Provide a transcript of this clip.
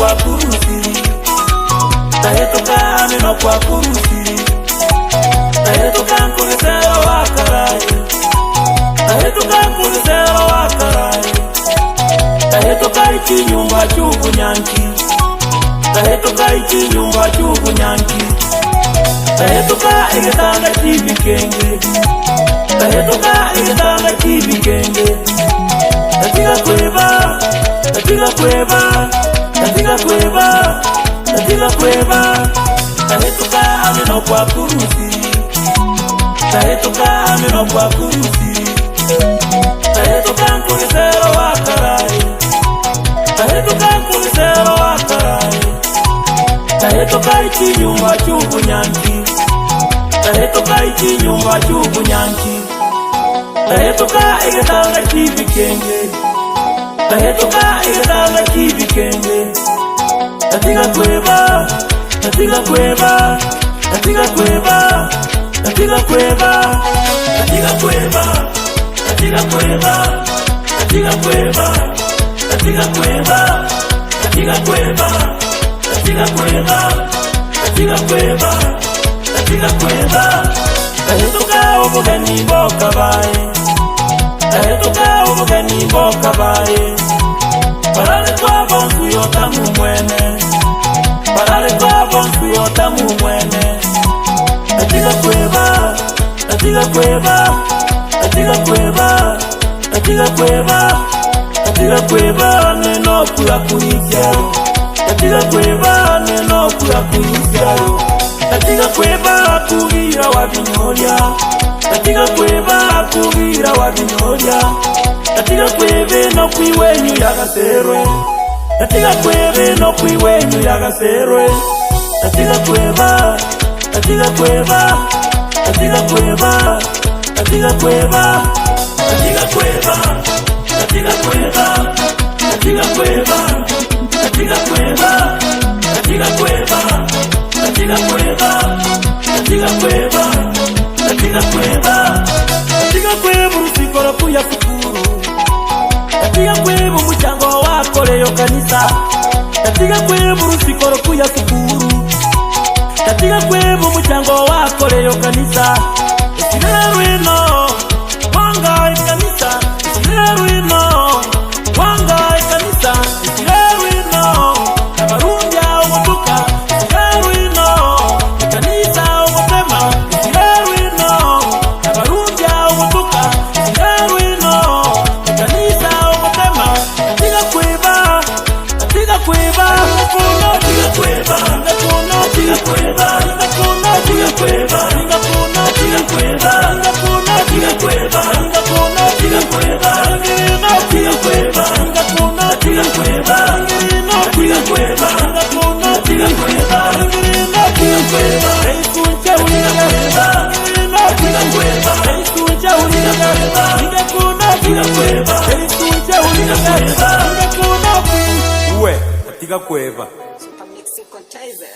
kwa kurusi tahetoka mino kwa kurusi tahetoka nkulisero wakarai tahetoka nkulisero wakarai tahetoka iki nyumba chubunyanki tahetoka iki nyumba chubunyanki tahetoka igetanga chibikenge tahetoka igetanga chibikenge Natiga kweba, natiga kweba, natiga kweba, natiga kweba. Tahetoka amino kwa kurusi, tahetoka amino kwa kurusi. Tahetoka nkulisero wakarai, tahetoka nkulisero wakarai. Tahetoka iki nyumba chubunyanki, tahetoka iki nyumba chubunyanki. Tahetoka igetanga chibikenge, tahetoka igetanga chibikenge. Natiga kweba, natiga kweba, natiga kweba, natiga kweba, natiga kweba, natiga kweba, natiga kweba, natiga kweba, natiga kweba, natiga kweba, natiga kweba, natiga kweba. Tahetoka ubugani mboka bae, tahetoka ubugani mboka bae. Parale kwa bonsu yota mumwene, parale kwa bonsu yota mumwene. Natiga kweba, natiga kweba, natiga kweba, natiga kweba, natiga kweba. Neno kula kuisyaro, natiga kweba, neno kula kuisyaro. Natiga kweba kugira wabinyolia, natiga kweba kugira wabinyolia. Natiga kwebe no kwiwenyu yagaserwe, natiga kwebe no kwiwenyu yagaserwe. Natiga kweba, natiga kweba, natiga kweba, natiga kweba, natiga kweba, natiga kweba, natiga kweba, natiga kweba, natiga kweba, natiga kweba, natiga kweba, natiga kweba, natiga kweba usikora kuya sukuru. Natiga kweba umuchango wakoreyo kanisa, natiga kweba usikora kuya sukuru. Natiga kweba umuchango wakoreyo kanisa. Isirerwino wanga kanisa, isirerwino wanga kanisa, isirerwino abarumbya umutuka, isirerwino kanisa umutema, isirerwino abarumbya umutuka, isirerwino kanisa umutema. Natiga kweba, natiga kweba, natiga kweba, natiga kweba, natiga kweba, natiga kweba, natiga kweba, natiga kweba, natiga kweba, natiga kweba, natiga kweba, natiga kweba, natiga kweba, natiga kweba. Eikuncha uliga, natiga kweba, eikuncha uliga, natiga kweba, eikuncha uliga, natiga kweba. Uwe, natiga kweba. Super Mixing Contizer.